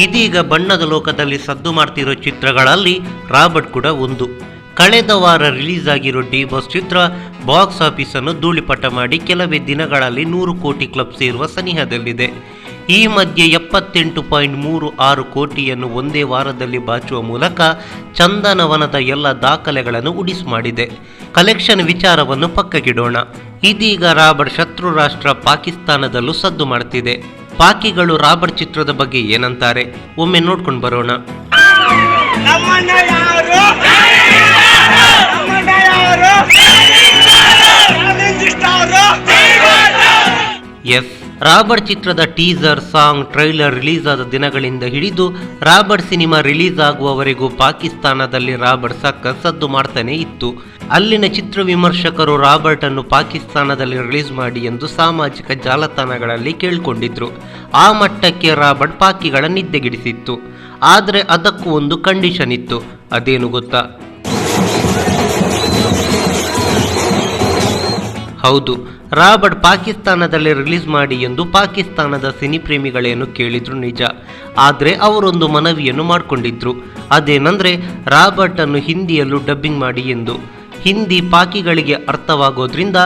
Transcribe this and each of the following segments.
ಇದೀಗ ಬಣ್ಣದ ಲೋಕದಲ್ಲಿ ಸದ್ದು ಮಾಡ್ತಿರೋ ಚಿತ್ರಗಳಲ್ಲಿ ರಾಬರ್ಟ್ ಕೂಡ ಒಂದು. ಕಳೆದ ವಾರ ರಿಲೀಸ್ ಆಗಿರೋ ಡಿ ಬಾಸ್ ಚಿತ್ರ ಬಾಕ್ಸ್ ಆಫೀಸ್ ಅನ್ನು ಧೂಳಿಪಟ ಮಾಡಿ ಕೆಲವೇ ದಿನಗಳಲ್ಲಿ 100 ಕೋಟಿ ಕ್ಲಬ್ ಸೇರುವ ಸನಿಹದಲ್ಲಿದೆ. ಈ ಮಧ್ಯೆ 78.36 ಕೋಟಿಯನ್ನು ಒಂದೇ ವಾರದಲ್ಲಿ ಬಾಚುವ ಮೂಲಕ ಚಂದನವನದ ಎಲ್ಲ ದಾಖಲೆಗಳನ್ನು ಉಡಿಸು ಮಾಡಿದೆ. ಕಲೆಕ್ಷನ್ ವಿಚಾರವನ್ನು ಪಕ್ಕಕ್ಕಿಡೋಣ. ಇದೀಗ ರಾಬರ್ಟ್ ಶತ್ರು ರಾಷ್ಟ್ರ ಪಾಕಿಸ್ತಾನದಲ್ಲೂ ಸದ್ದು ಮಾಡ್ತಿದೆ. ಪಾಕಿಗಳು ರಾಬರ್ಟ್ ಚಿತ್ರದ ಬಗ್ಗೆ ಏನಂತಾರೆ ಒಮ್ಮೆ ನೋಡ್ಕೊಂಡು ಬರೋಣ. ಎಸ್, ರಾಬರ್ಟ್ ಚಿತ್ರದ ಟೀಸರ್, ಸಾಂಗ್, ಟ್ರೈಲರ್ ರಿಲೀಸ್ ಆದ ದಿನಗಳಿಂದ ಹಿಡಿದು ರಾಬರ್ಟ್ ಸಿನಿಮಾ ರಿಲೀಸ್ ಆಗುವವರೆಗೂ ಪಾಕಿಸ್ತಾನದಲ್ಲಿ ರಾಬರ್ಟ್ ಸದ್ದು ಮಾಡ್ತಾನೆ ಇತ್ತು. ಅಲ್ಲಿನ ಚಿತ್ರ ವಿಮರ್ಶಕರು ರಾಬರ್ಟ್ ಅನ್ನು ಪಾಕಿಸ್ತಾನದಲ್ಲಿ ರಿಲೀಸ್ ಮಾಡಿ ಎಂದು ಸಾಮಾಜಿಕ ಜಾಲತಾಣಗಳಲ್ಲಿ ಕೇಳಿಕೊಂಡಿದ್ರು. ಆ ಮಟ್ಟಕ್ಕೆ ರಾಬರ್ಟ್ ಪಾಕಿಗಳ ನಿದ್ದೆಗಿಡಿಸಿತ್ತು. ಆದರೆ ಅದಕ್ಕೂ ಒಂದು ಕಂಡೀಷನ್ ಇತ್ತು. ಅದೇನು ಗೊತ್ತಾ? ಹೌದು, ರಾಬರ್ಟ್ ಪಾಕಿಸ್ತಾನದಲ್ಲಿ ರಿಲೀಸ್ ಮಾಡಿ ಎಂದು ಪಾಕಿಸ್ತಾನದ ಸಿನಿ ಪ್ರೇಮಿಗಳೇನು ಕೇಳಿದ್ರು ನಿಜ. ಆದರೆ ಅವರೊಂದು ಮನವಿಯನ್ನು ಮಾಡಿಕೊಂಡಿದ್ರು. ಅದೇನೆಂದರೆ ರಾಬರ್ಟ್ ಅನ್ನು ಹಿಂದಿಯಲ್ಲೂ ಡಬ್ಬಿಂಗ್ ಮಾಡಿ ಎಂದು. ಹಿಂದಿ ಪಾಕಿಗಳಿಗೆ ಅರ್ಥವಾಗೋದ್ರಿಂದ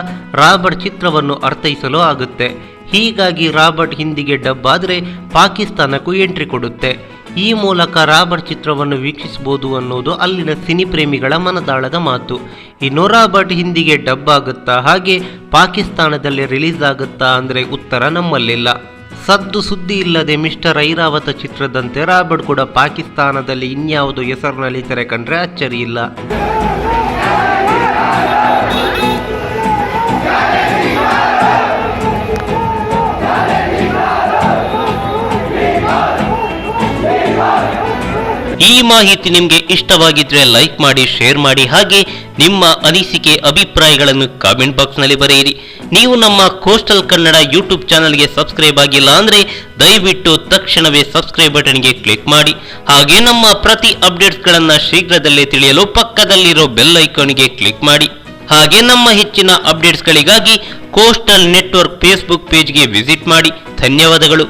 ರಾಬರ್ಟ್ ಚಿತ್ರವನ್ನು ಅರ್ಥೈಸಲು ಆಗುತ್ತೆ. ಹೀಗಾಗಿ ರಾಬರ್ಟ್ ಹಿಂದಿಗೆ ಡಬ್ ಆದರೆ ಪಾಕಿಸ್ತಾನಕ್ಕೂ ಎಂಟ್ರಿ ಕೊಡುತ್ತೆ. ಈ ಮೂಲಕ ರಾಬರ್ಟ್ ಚಿತ್ರವನ್ನು ವೀಕ್ಷಿಸಬಹುದು ಅನ್ನೋದು ಅಲ್ಲಿನ ಸಿನಿ ಪ್ರೇಮಿಗಳ ಮನದಾಳದ ಮಾತು. ಇನ್ನು ರಾಬರ್ಟ್ ಹಿಂದಿಗೆ ಡಬ್ ಆಗುತ್ತಾ, ಹಾಗೆ ಪಾಕಿಸ್ತಾನದಲ್ಲಿ ರಿಲೀಸ್ ಆಗುತ್ತಾ ಅಂದರೆ ಉತ್ತರ ನಮ್ಮಲ್ಲಿಲ್ಲ. ಸದ್ದು ಸುದ್ದಿ ಇಲ್ಲದೆ ಮಿಸ್ಟರ್ ಐರಾವತ ಚಿತ್ರದಂತೆ ರಾಬರ್ಟ್ ಕೂಡ ಪಾಕಿಸ್ತಾನದಲ್ಲಿ ಇನ್ಯಾವುದು ಹೆಸರಿನಲ್ಲಿ ತೆರೆ ಕಂಡ್ರೆ ಅಚ್ಚರಿ ಇಲ್ಲ. ಈ ಮಾಹಿತಿ ನಿಮಗೆ ಇಷ್ಟವಾಗಿದ್ರೆ ಲೈಕ್ ಮಾಡಿ, ಶೇರ್ ಮಾಡಿ, ಹಾಗೆ ನಿಮ್ಮ ಅನಿಸಿಕೆ ಅಭಿಪ್ರಾಯಗಳನ್ನು ಕಾಮೆಂಟ್ ಬಾಕ್ಸ್ನಲ್ಲಿ ಬರೆಯಿರಿ. ನೀವು ನಮ್ಮ ಕೋಸ್ಟಲ್ ಕನ್ನಡ ಯೂಟ್ಯೂಬ್ ಚಾನಲ್ಗೆ ಸಬ್ಸ್ಕ್ರೈಬ್ ಆಗಿಲ್ಲ ಅಂದರೆ ದಯವಿಟ್ಟು ತಕ್ಷಣವೇ ಸಬ್ಸ್ಕ್ರೈಬ್ ಬಟನ್ಗೆ ಕ್ಲಿಕ್ ಮಾಡಿ. ಹಾಗೆ ನಮ್ಮ ಪ್ರತಿ ಅಪ್ಡೇಟ್ಸ್ಗಳನ್ನು ಶೀಘ್ರದಲ್ಲೇ ತಿಳಿಯಲು ಪಕ್ಕದಲ್ಲಿರೋ ಬೆಲ್ ಐಕಾನ್ಗೆ ಕ್ಲಿಕ್ ಮಾಡಿ. ಹಾಗೆ ನಮ್ಮ ಹೆಚ್ಚಿನ ಅಪ್ಡೇಟ್ಸ್ಗಳಿಗಾಗಿ ಕೋಸ್ಟಲ್ ನೆಟ್ವರ್ಕ್ ಫೇಸ್ಬುಕ್ ಪೇಜ್ಗೆ ವಿಸಿಟ್ ಮಾಡಿ. ಧನ್ಯವಾದಗಳು.